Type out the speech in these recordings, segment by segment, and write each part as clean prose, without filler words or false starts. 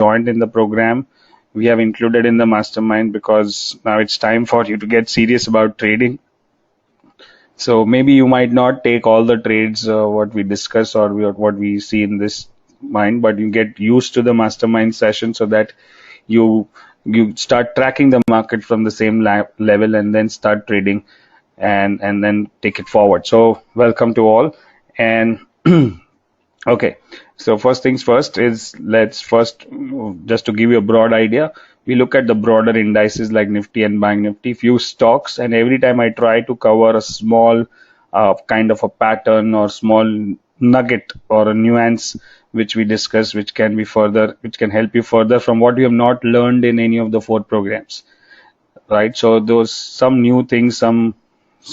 joined in the program, we have included in the mastermind because now it's time for you to get serious about trading. So maybe you might not take all the trades what we discuss or what we see in this mind, but you get used to the mastermind session so that you you start tracking the market from the same level and then start trading and then take it forward. So welcome to all. And okay, so first things first is let's first, just to give you a broad idea, we look at the broader indices like Nifty and Bank Nifty, few stocks, and every time I try to cover a small kind of a pattern or small nugget or a nuance which we discuss, which can be further, which can help you further from what you have not learned in any of the four programs, right? So those some new things, some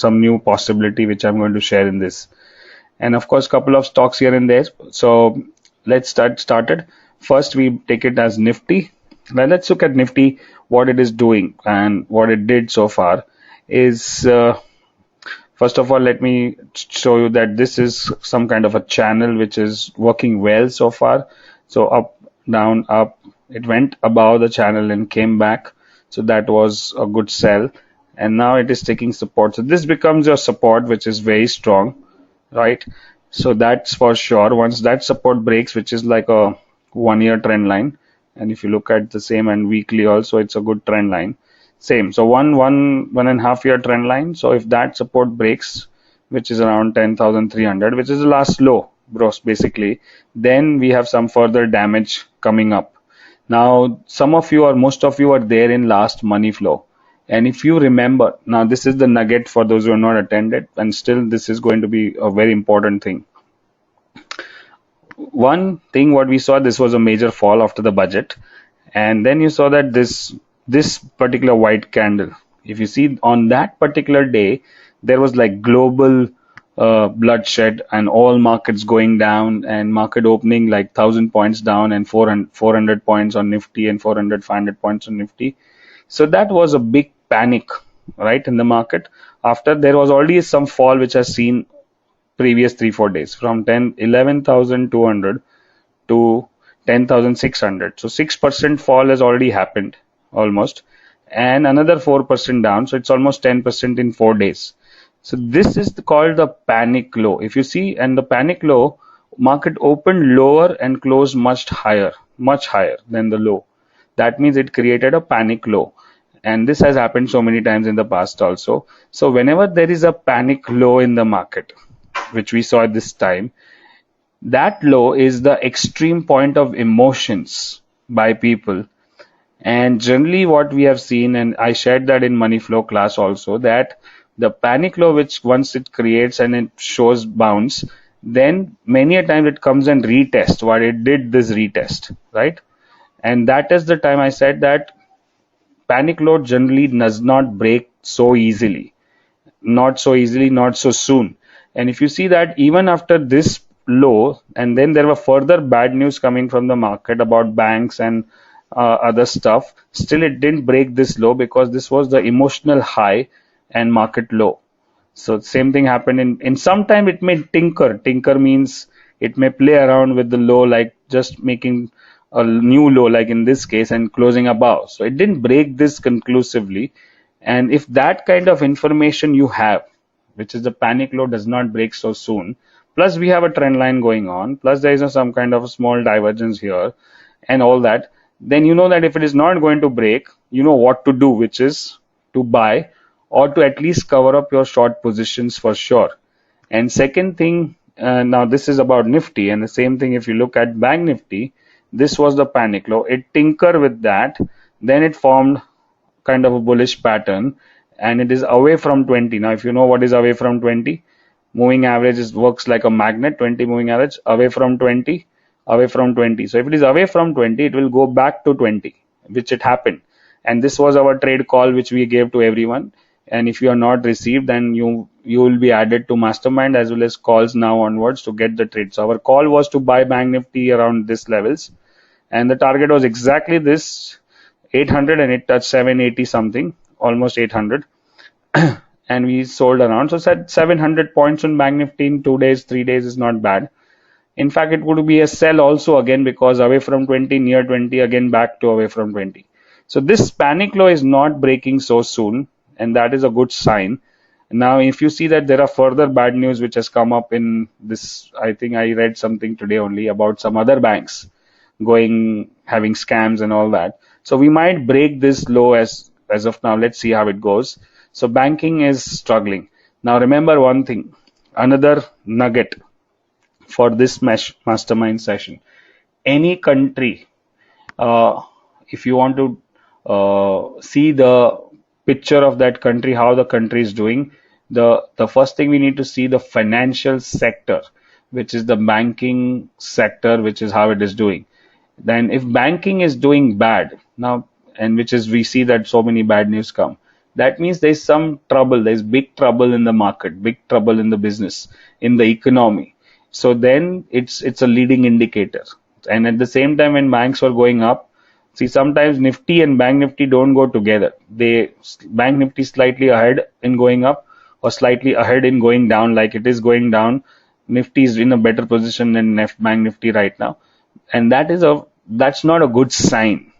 new possibility which I'm going to share in this, and of course couple of stocks here and there. So let's start started. First we take it as Nifty. Now let's look at Nifty, what it is doing and what it did so far is, first of all, let me show you that this is some kind of a channel which is working well so far. So up, down, up, it went above the channel and came back, so that was a good sell, and now it is taking support. So this becomes your support, which is very strong, right? So that's for sure. Once that support breaks, which is like a 1 year trend line, and if you look at the same and weekly also, it's a good trend line. Same. So 1.5 year trend line. So if that support breaks, which is around 10,300, which is the last low, bros, basically, then we have some further damage coming up. Now, some of you or most of you are there in last money flow. And if you remember, now this is the nugget for those who are not attended, and still this is going to be a very important thing. One thing what we saw, this was a major fall after the budget, and then you saw that this particular white candle, if you see on that particular day, there was like global bloodshed and all markets going down and market opening like 1,000 points down and 400 points on Nifty and 400 500 points on Nifty. So that was a big panic, right, in the market. After there was already some fall which has seen previous 3 4 days from 11,200 to 10,600. So 6% fall has already happened almost, and another 4% down. So it's almost 10% in 4 days. So this is called the panic low. If you see, and the panic low, market opened lower and closed much higher than the low. That means it created a panic low. And this has happened so many times in the past also. So whenever there is a panic low in the market, which we saw at this time, that low is the extreme point of emotions by people. And generally what we have seen, and I shared that in money flow class also, that the panic low, which once it creates and it shows bounce, then many a time it comes and retest what it did, this retest, right? And that is the time I said that panic low generally does not break so easily, not so soon. And if you see that even after this low, and then there were further bad news coming from the market about banks and other stuff, still it didn't break this low because this was the emotional high and market low. So same thing happened in some time it may tinker. Tinker means it may play around with the low, like just making a new low, like in this case, and closing above. So it didn't break this conclusively. And if that kind of information you have, which is the panic low does not break so soon, plus we have a trend line going on, plus there is some kind of a small divergence here and all that, then you know that if it is not going to break, you know what to do, which is to buy or to at least cover up your short positions for sure. And second thing, now this is about Nifty, and the same thing if you look at Bank Nifty, this was the panic low. It tinkered with that, then it formed kind of a bullish pattern, and it is away from 20. Now if you know what is away from 20, moving average works like a magnet. 20 moving average away from 20, away from 20. So if it is away from 20, it will go back to 20, which it happened. And this was our trade call which we gave to everyone. And if you are not received, then you will be added to mastermind as well as calls now onwards to get the trade. So our call was to buy Bank Nifty around this levels, and the target was exactly this 800, and it touched 780 something, almost 800. And we sold around. So said 700 points on Bank Nifty in 2 days, 3 days is not bad. In fact, it would be a sell also again, because away from 20, near 20, again back to away from 20. So this panic low is not breaking so soon, and that is a good sign. Now, if you see that there are further bad news which has come up in this, I think I read something today only about some other banks going having scams and all that. So we might break this low as of now. Let's see how it goes. So banking is struggling. Now remember one thing, another nugget for this mastermind session. Any country, uh, if you want to see the picture of that country, how the country is doing, the first thing we need to see the financial sector, which is the banking sector, which is how it is doing. Then if banking is doing bad now, and which is we see that so many bad news come, that means there's some trouble, there's big trouble in the market, big trouble in the business, in the economy. So then it's a leading indicator. And at the same time, when banks were going up, see, sometimes Nifty and Bank Nifty don't go together. They Bank Nifty slightly ahead in going up or slightly ahead in going down, like it is going down. Nifty is in a better position than Bank Nifty right now, and that's not a good sign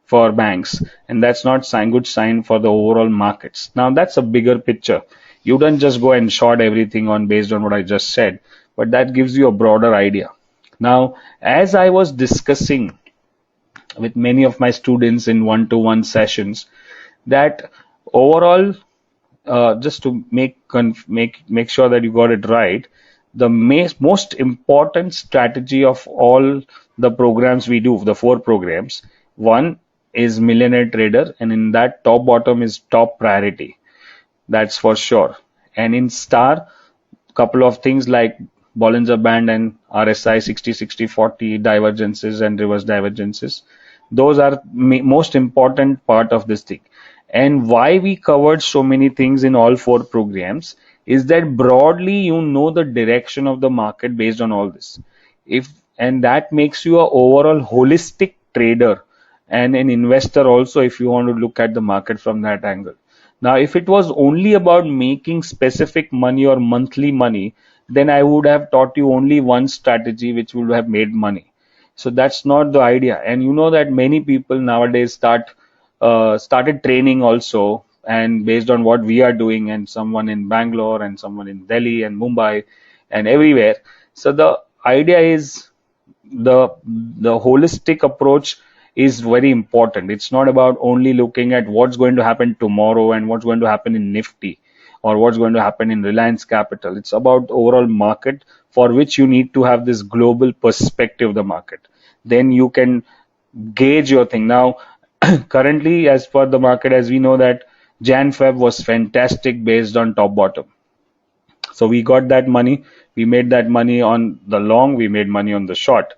for banks, and that's not good sign for the overall markets. Now that's a bigger picture. You don't just go and short everything on based on what I just said, but that gives you a broader idea. Now, as I was discussing with many of my students in one-to-one sessions, that overall, just to make sure that you got it right, the most important strategy of all the programs we do, the four programs, one is Millionaire Trader, and in that top bottom is top priority. That's for sure. And in Star, couple of things like Bollinger Band and RSI 60 60 40 divergences and reverse divergences. Those are most important part of this thing. And why we covered so many things in all four programs is that broadly you know the direction of the market based on all this. If and that makes you a overall holistic trader and an investor also, if you want to look at the market from that angle. Now, if it was only about making specific money or monthly money, then I would have taught you only one strategy which would have made money. So that's not the idea. And you know that many people nowadays started training also, and based on what we are doing, and someone in Bangalore and someone in Delhi and Mumbai and everywhere. So the idea is the holistic approach is very important. It's not about only looking at what's going to happen tomorrow and what's going to happen in Nifty or what's going to happen in Reliance Capital. It's about overall market, for which you need to have this global perspective of the market. Then you can gauge your thing. Now, currently, as per the market, as we know that Jan Feb was fantastic based on top bottom. So we got that money. We made that money on the long. We made money on the short.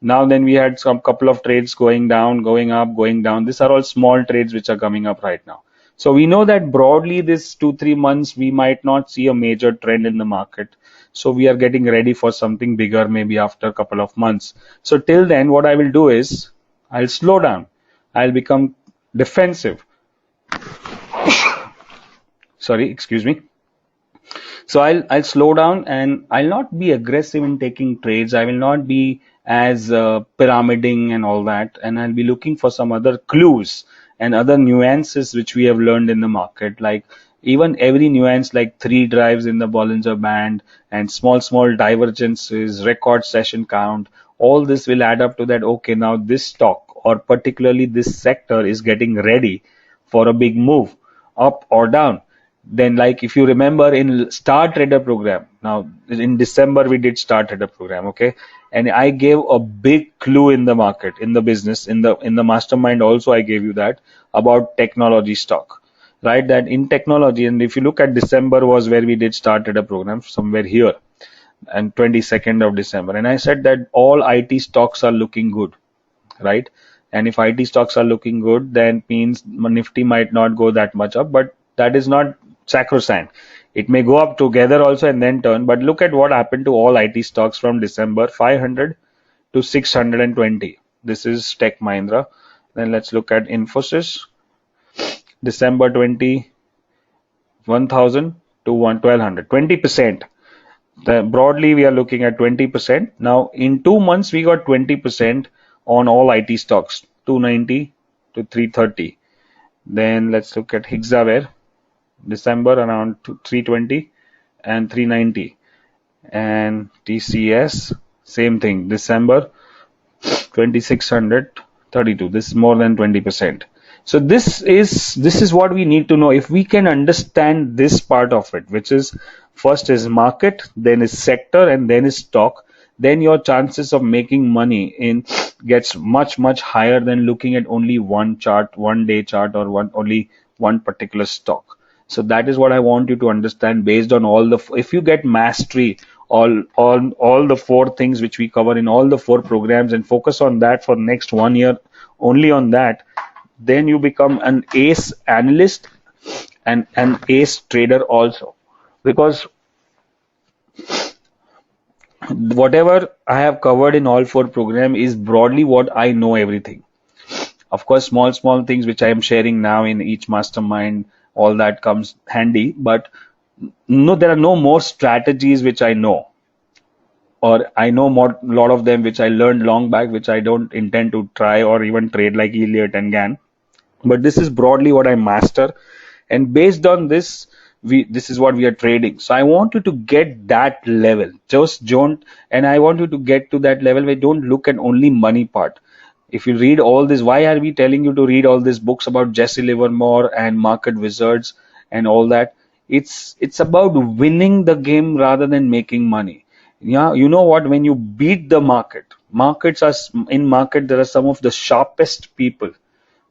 Now then we had some couple of trades going down, going up, going down. These are all small trades which are coming up right now. So we know that broadly this 2-3 months we might not see a major trend in the market. So we are getting ready for something bigger maybe after a couple of months. So till then what I will do is I'll slow down. I'll become defensive. Sorry, excuse me. So I'll slow down and I'll not be aggressive in taking trades. I will not be as pyramiding and all that, and I'll be looking for some other clues and other nuances which we have learned in the market, like even every nuance like three drives in the Bollinger Band and small divergences, record session count. All this will add up to that. Okay, now this stock or particularly this sector is getting ready for a big move, up or down. Then, like if you remember in Star Trader program, now in December we did Star Trader program, okay, and I gave a big clue in the market, in the business, in the mastermind also I gave you that about technology stock, right? That in technology, and if you look at December was where we did Star Trader program somewhere here, and 22nd of December, and I said that all IT stocks are looking good, right? And if IT stocks are looking good, then means Nifty might not go that much up, but that is not sacrosanct. It may go up together also and then turn. But look at what happened to all IT stocks from December 500 to 620. This is Tech Mahindra. Then let's look at Infosys. December 20, 1000 to 1200. 20%. Broadly, we are looking at 20%. Now, in 2 months, we got 20% on all IT stocks, 290 to 330. Then let's look at Hexaware, December around 320 and 390. And TCS, same thing, December 2632. This is more than 20%. So this is what we need to know. If we can understand this part of it, which is first is market, then is sector, and then is stock, then your chances of making money in gets much higher than looking at only one chart, 1 day chart, or only one particular stock. So that is what I want you to understand based on all the, if you get mastery, all the four things which we cover in all the four programs, and focus on that for next 1 year, only on that, then you become an ace analyst and an ace trader also. Because whatever I have covered in all four programs is broadly what I know everything. Of course, small things which I am sharing now in each mastermind, all that comes handy, but no, there are no more strategies which I know, or I know more lot of them which I learned long back, which I don't intend to try or even trade like Elliott and Gann. But this is broadly what I master, and based on this, this is what we are trading. So I want you to get that level. Just don't, and I want you to get to that level where don't look at only money part. If you read all this, why are we telling you to read all these books about Jesse Livermore and market wizards and all that? It's about winning the game rather than making money. Yeah, you know what? When you beat the markets are in market. There are some of the sharpest people,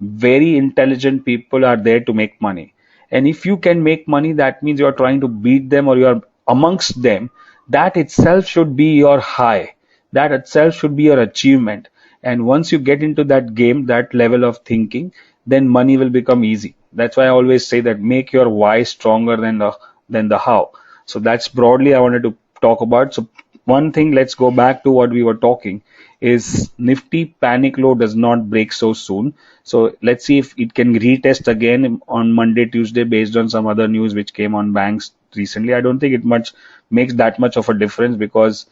very intelligent people are there to make money. And if you can make money, that means you are trying to beat them or you are amongst them. That itself should be your high. That itself should be your achievement. And once you get into that game, that level of thinking, then money will become easy. That's why I always say that make your why stronger than the how. So that's broadly I wanted to talk about. So one thing, let's go back to what we were talking, is Nifty panic low does not break so soon. So let's see if it can retest again on Monday, Tuesday, based on some other news which came on banks recently. I don't think it much makes that much of a difference, because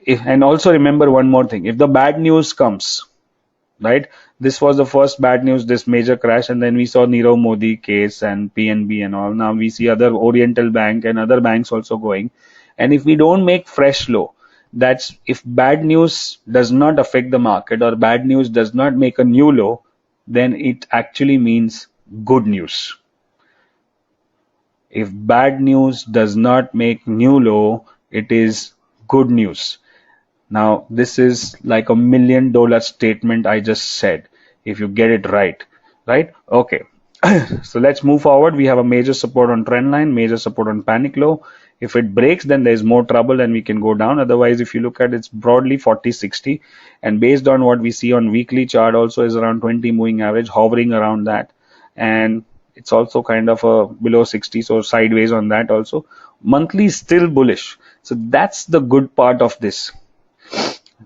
and also remember one more thing, if the bad news comes, right? This was the first bad news, this major crash, and then we saw Nirav Modi case and PNB and all. Now we see other Oriental Bank and other banks also going. And if we don't make fresh low, that's if bad news does not affect the market or bad news does not make a new low, then it actually means good news. If bad news does not make new low, it is good news. Now, this is like $1 million statement I just said, if you get it right, right? Okay. So let's move forward. We have a major support on trend line, major support on panic low. If it breaks, then there's more trouble and we can go down. Otherwise, if you look at it's broadly 40-60, and based on what we see on weekly chart also is around 20 moving average, hovering around that. And it's also kind of a below 60, so sideways on that also. Monthly is still bullish. So that's the good part of this.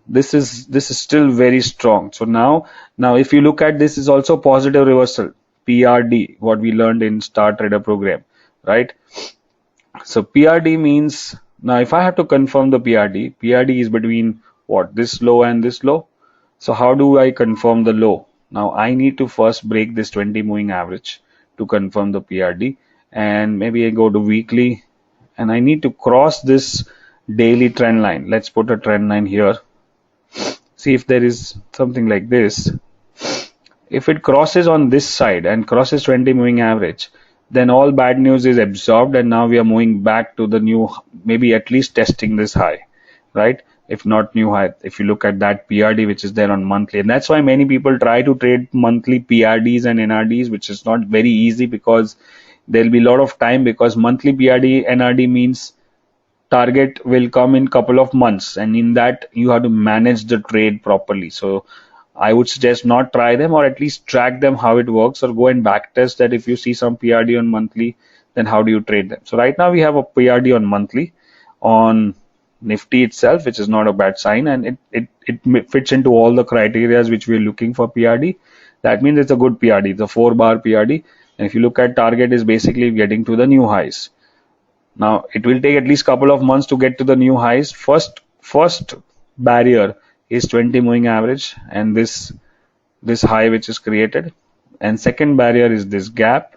This is still very strong. So now if you look at this, is also positive reversal, PRD, what we learned in Star Trader program, right? So PRD means, now if I have to confirm the PRD is between what, this low and this low. So how do I confirm the low? Now I need to first break this 20 moving average to confirm the PRD, and maybe I go to weekly and I need to cross this daily trend line. Let's put a trend line here. See if there is something like this. If it crosses on this side and crosses 20 moving average, then all bad news is absorbed, and now we are moving back to the new, maybe at least testing this high, right? If not new high, if you look at that PRD which is there on monthly. And that's why many people try to trade monthly PRDs and NRDs, which is not very easy, because there'll be a lot of time, because monthly PRD NRD means target will come in couple of months, and in that you have to manage the trade properly. So I would suggest not try them, or at least track them how it works, or go and back test that if you see some PRD on monthly, then how do you trade them. So right now we have a PRD on monthly on Nifty itself, which is not a bad sign, and it fits into all the criteria which we're looking for PRD. That means it's a good PRD, it's a 4-bar PRD. And if you look at target is basically getting to the new highs. Now it will take at least couple of months to get to the new highs. First barrier is 20 moving average and this high which is created, and second barrier is this gap,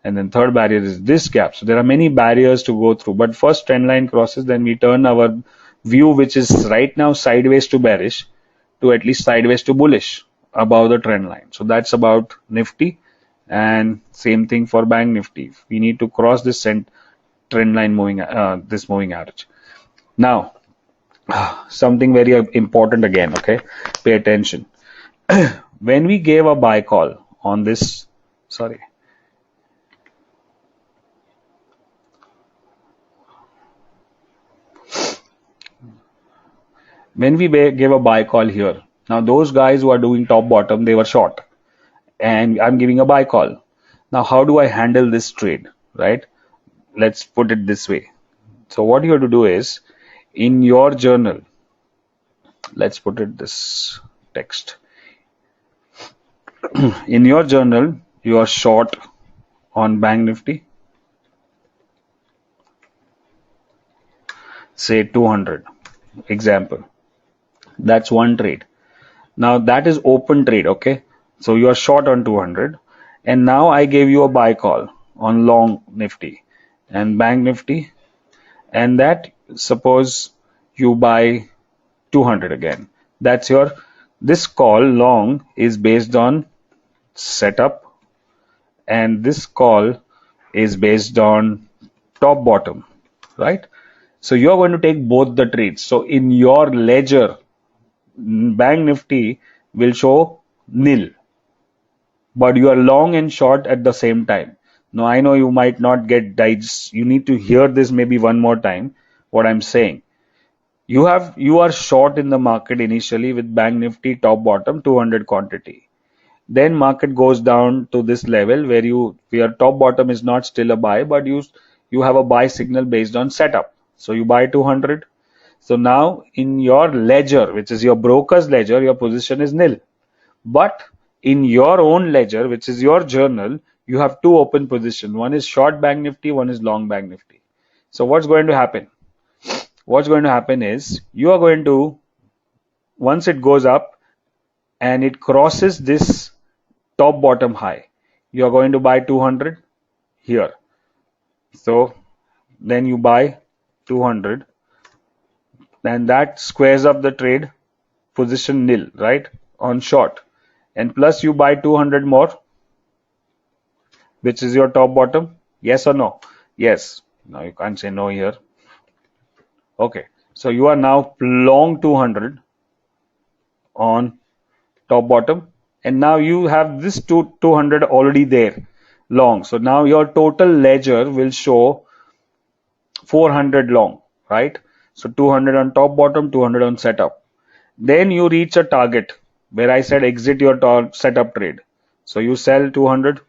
and then third barrier is this gap. So there are many barriers to go through, but first trend line crosses, then we turn our view, which is right now sideways to bearish, to at least sideways to bullish above the trend line. So that's about Nifty, and same thing for Bank Nifty. We need to cross this trend line moving this moving average. Now something very important again, okay, pay attention. When we gave a buy call on this, sorry, when we gave a buy call here, now those guys who are doing top bottom, they were short, and I'm giving a buy call. Now, how do I handle this trade, right? Let's put it this way. So what you have to do is, in your journal, let's put it this text. In your journal, you are short on Bank Nifty, say 200, example. That's one trade. Now that is open trade, okay? So you are short on 200, and now I gave you a buy call on long Nifty and Bank Nifty, and that suppose you buy 200 again. That's your, this call long is based on setup, and this call is based on top bottom, right? So you're going to take both the trades. So in your ledger, Bank Nifty will show nil, but you are long and short at the same time. Now I know you might not get dice. You need to hear this maybe one more time. What I'm saying, you are short in the market initially with Bank Nifty top bottom 200 quantity. Then market goes down to this level where your top bottom is not still a buy, but you have a buy signal based on setup. So you buy 200. So now in your ledger, which is your broker's ledger, your position is nil. But in your own ledger, which is your journal, you have two open positions. One is short Bank Nifty, one is long Bank Nifty. So what's going to happen? What's going to happen is you are going to, once it goes up and it crosses this top bottom high, you are going to buy 200 here. So then you buy 200, and that squares up the trade position nil, right, on short, and plus you buy 200 more, which is your top bottom. Yes or no? Yes. Now you can't say no here. Okay, so you are now long 200 on top bottom, and now you have this 200 already there long. So now your total ledger will show 400 long, right? So 200 on top bottom, 200 on setup. Then you reach a target where I said exit your setup trade. So you sell 200.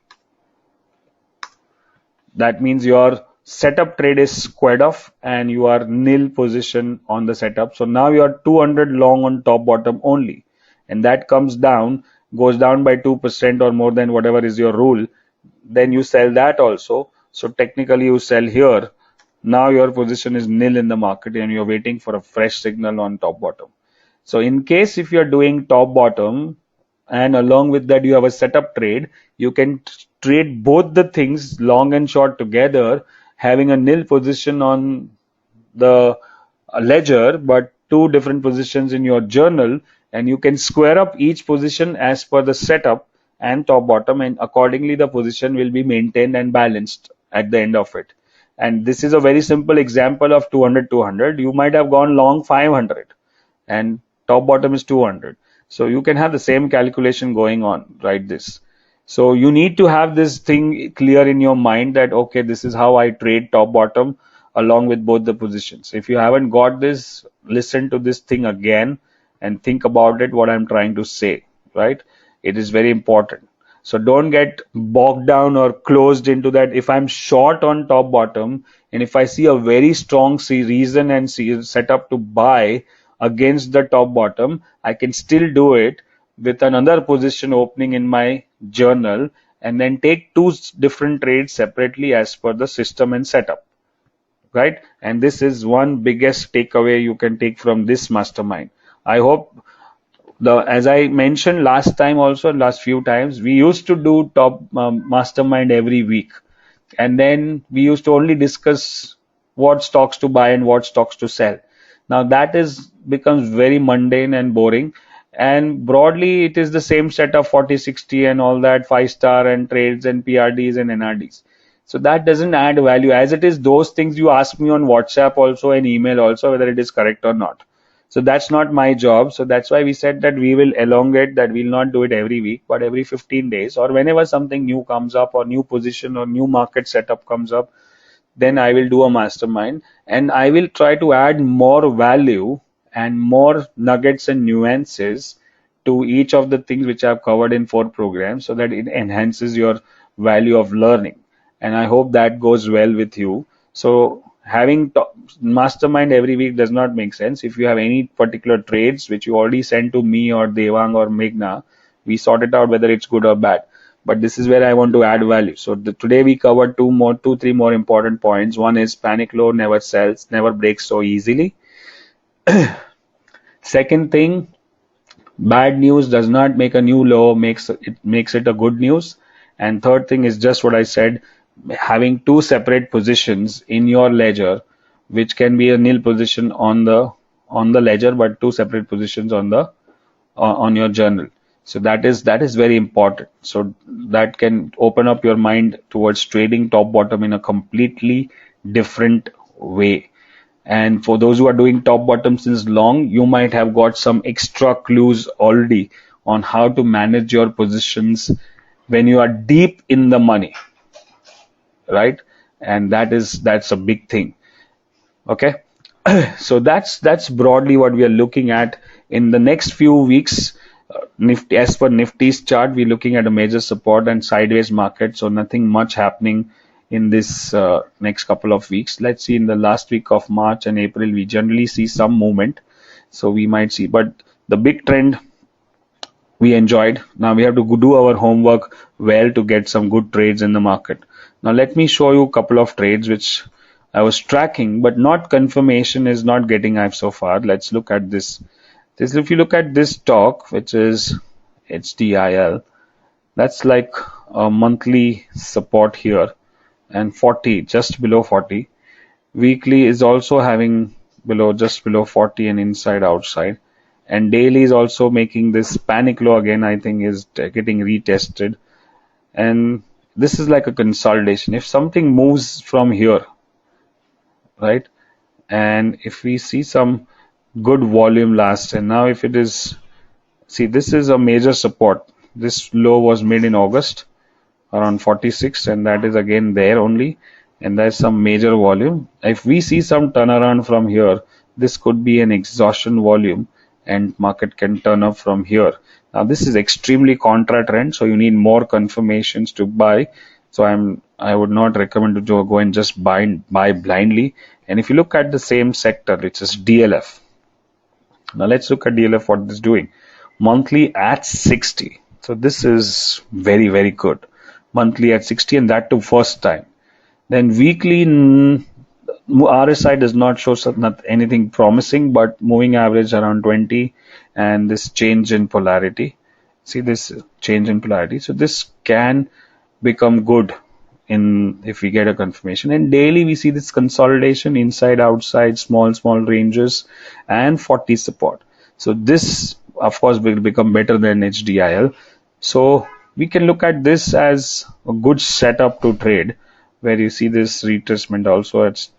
That means your setup trade is squared off and you are nil position on the setup. So now you are 200 long on top bottom only, and that comes down, goes down by 2% or more than whatever is your rule. Then you sell that also. So technically you sell here. Now your position is nil in the market and you're waiting for a fresh signal on top bottom. So in case if you're doing top bottom and along with that you have a setup trade, you can trade both the things long and short together, having a nil position on the ledger but two different positions in your journal, and you can square up each position as per the setup and top bottom, and accordingly the position will be maintained and balanced at the end of it. And this is a very simple example of 200 200. You might have gone long 500 and top bottom is 200. So you can have the same calculation going on, right? This. So you need to have this thing clear in your mind that, okay, this is how I trade top bottom along with both the positions. If you haven't got this, listen to this thing again and think about it, what I'm trying to say, right? It is very important. So don't get bogged down or closed into that. If I'm short on top bottom and if I see a very strong reason and set up to buy against the top bottom, I can still do it with another position opening in my journal and then take two different trades separately as per the system and setup. right? And this is one biggest takeaway you can take from this mastermind. I hope the as I mentioned last time also, last few times, we used to do top mastermind every week, and then we used to only discuss what stocks to buy and what stocks to sell. Now that is becomes very mundane and boring, and broadly it is the same set of 40/60 and all that, 5 star and trades and PRDs and NRDs. So that doesn't add value. As it is, those things you ask me on WhatsApp also and email also, whether it is correct or not. So that's not my job. So that's why we said that we will elongate that. We'll not do it every week, but every 15 days or whenever something new comes up or new position or new market setup comes up, then I will do a mastermind and I will try to add more value and more nuggets and nuances to each of the things which I've covered in 4 programs so that it enhances your value of learning. And I hope that goes well with you. So having mastermind every week does not make sense. If you have any particular trades which you already send to me or Devang or Meghna, we sort it out whether it's good or bad. But this is where I want to add value. So today we covered three more important points. One is panic low never sells, never breaks so easily. Second thing, bad news does not make a new low, makes it a good news. And third thing is just what I said, having two separate positions in your ledger, which can be a nil position on the ledger, but two separate positions on your journal. So that is very important. So that can open up your mind towards trading top bottom in a completely different way. And for those who are doing top bottom since long, you might have got some extra clues already on how to manage your positions when you are deep in the money, right? And that's a big thing. Okay. So that's broadly what we are looking at in the next few weeks. Nifty, as per Nifty's chart, we're looking at a major support and sideways market, so nothing much happening in this next couple of weeks. Let's see, in the last week of March and April, we generally see some movement, so we might see. But the big trend we enjoyed. Now we have to do our homework well to get some good trades in the market. Now let me show you a couple of trades which I was tracking, but not confirmation is not getting I've so far. Let's look at this. If you look at this stock, which is HDIL, that's like a monthly support here, and 40, just below 40. Weekly is also having just below 40 and inside outside. And daily is also making this panic low again, I think is getting retested. And this is like a consolidation. If something moves from here, right? And if we see some good volume last, and now if it is, see, this is a major support. This low was made in August around 46, and that is again there only, and there's some major volume. If we see some turnaround from here, this could be an exhaustion volume and market can turn up from here. Now this is extremely contra trend, so you need more confirmations to buy. So I would not recommend to go and just buy blindly. And if you look at the same sector, which is DLF. Now let's look at DLF, what it's doing. Monthly at 60. So this is very, very good. Monthly at 60, and that too first time. Then weekly RSI does not show anything promising, but moving average around 20, and this change in polarity. See this change in polarity. So this can become good if we get a confirmation. And daily we see this consolidation inside outside, small ranges, and 40 support. So this of course will become better than HDIL. So we can look at this as a good setup to trade, where you see this retracement also. It's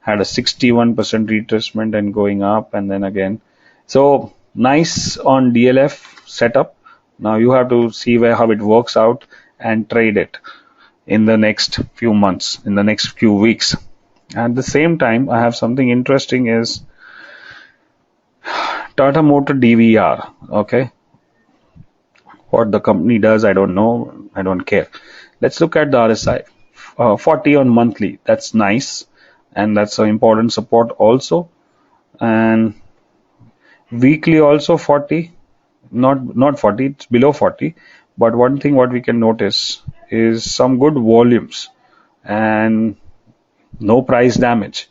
had a 61% retracement and going up, and then again. So nice on DLF setup. Now you have to see how it works out and trade it in the next few months, in the next few weeks. At the same time, I have something interesting is Tata Motor DVR. Okay. What the company does, I don't know. I don't care. Let's look at the RSI. 40 on monthly. That's nice. And that's an important support also. And weekly also 40. Not 40, it's below 40. But one thing what we can notice is some good volumes and no price damage.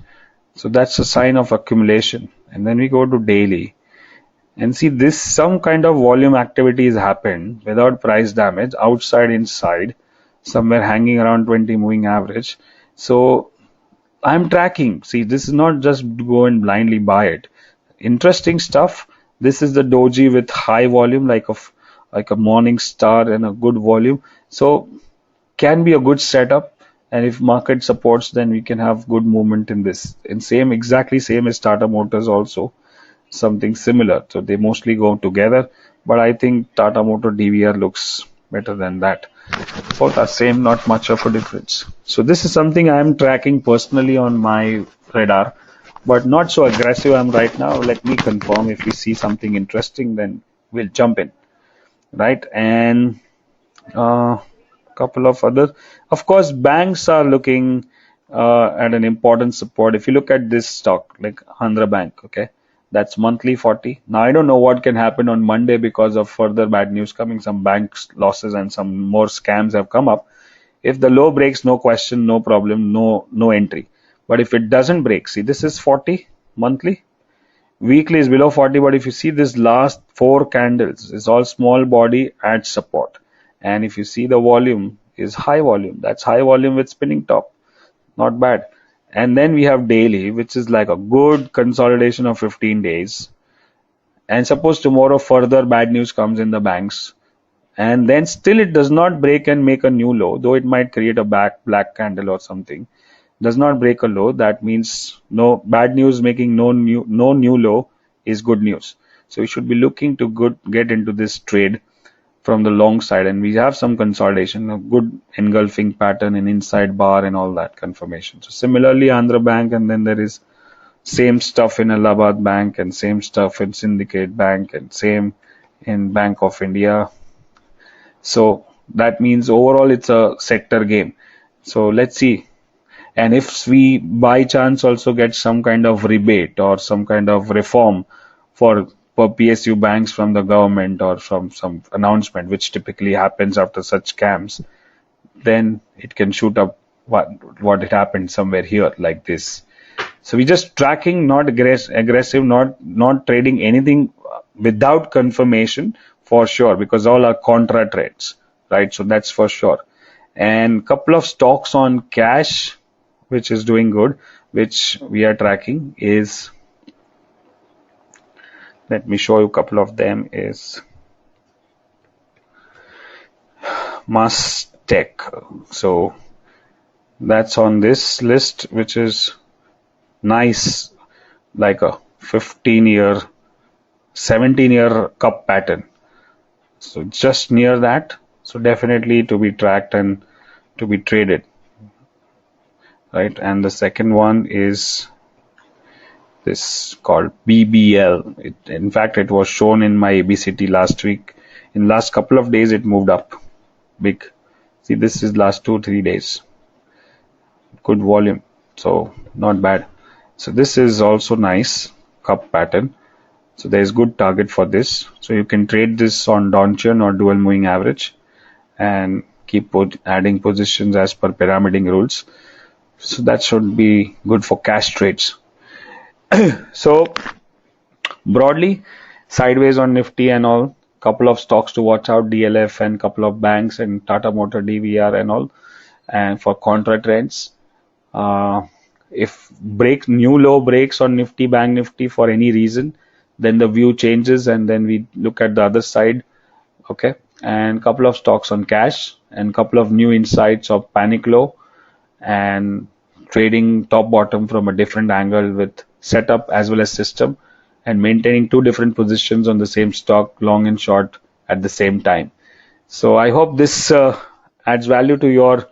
So that's a sign of accumulation. And then we go to daily and see this some kind of volume activity has happened without price damage, outside, inside, somewhere hanging around 20 moving average. So I'm tracking. See, this is not just go and blindly buy it. Interesting stuff. This is the doji with high volume, like a morning star and a good volume. So can be a good setup. And if market supports, then we can have good movement in this. And same, exactly same as Tata Motors also, something similar. So they mostly go together. But I think Tata Motor DVR looks better than that. Both are same, not much of a difference. So this is something I am tracking personally on my radar, but not so aggressive I'm right now. Let me confirm. If we see something interesting, then we'll jump in, right? And couple of other, of course, banks are looking at an important support. If you look at this stock, like Andhra Bank, okay, that's monthly 40. Now I don't know what can happen on Monday because of further bad news coming. Some banks losses and some more scams have come up. If the low breaks, no question, no problem, no entry. But if it doesn't break, see, this is 40 monthly. Weekly is below 40, but if you see this last four candles, it's all small body at support. And if you see the volume is high volume, that's high volume with spinning top, not bad. And then we have daily, which is like a good consolidation of 15 days. And suppose tomorrow further bad news comes in the banks, and then still it does not break and make a new low, though it might create a black candle or something, does not break a low, that means no bad news making no new low is good news. So we should be looking to get into this trade from the long side, and we have some consolidation, a good engulfing pattern in inside bar and all that confirmation. So similarly Andhra Bank, and then there is same stuff in Allahabad Bank and same stuff in Syndicate Bank and same in Bank of India. So that means overall it's a sector game. So let's see. And if we by chance also get some kind of rebate or some kind of reform for PSU banks from the government or from some announcement, which typically happens after such scams, then it can shoot up what it happened somewhere here like this. So we just tracking, not aggressive, not trading anything without confirmation for sure, because all are contra trades, right? So that's for sure. And couple of stocks on cash, which is doing good, which we are tracking is, let me show you a couple of them, is Mastech. So that's on this list, which is nice, like a 15-year, 17-year cup pattern. So just near that. So definitely to be tracked and to be traded, right? And the second one is this called BBL. In fact, it was shown in my ABCT last week. In last couple of days, it moved up big. See, this is last 2-3 days. Good volume, so not bad. So this is also nice cup pattern. So there is good target for this. So you can trade this on Donchian or dual moving average and keep adding positions as per pyramiding rules. So that should be good for cash trades. So broadly, sideways on Nifty and all. Couple of stocks to watch out, DLF and couple of banks and Tata Motor DVR and all. And for contra trends, if new low breaks on Nifty, Bank Nifty for any reason, then the view changes and then we look at the other side. Okay, and couple of stocks on cash and couple of new insights of panic low and trading top bottom from a different angle with setup as well as system, and maintaining two different positions on the same stock, long and short, at the same time. So I hope this adds value to your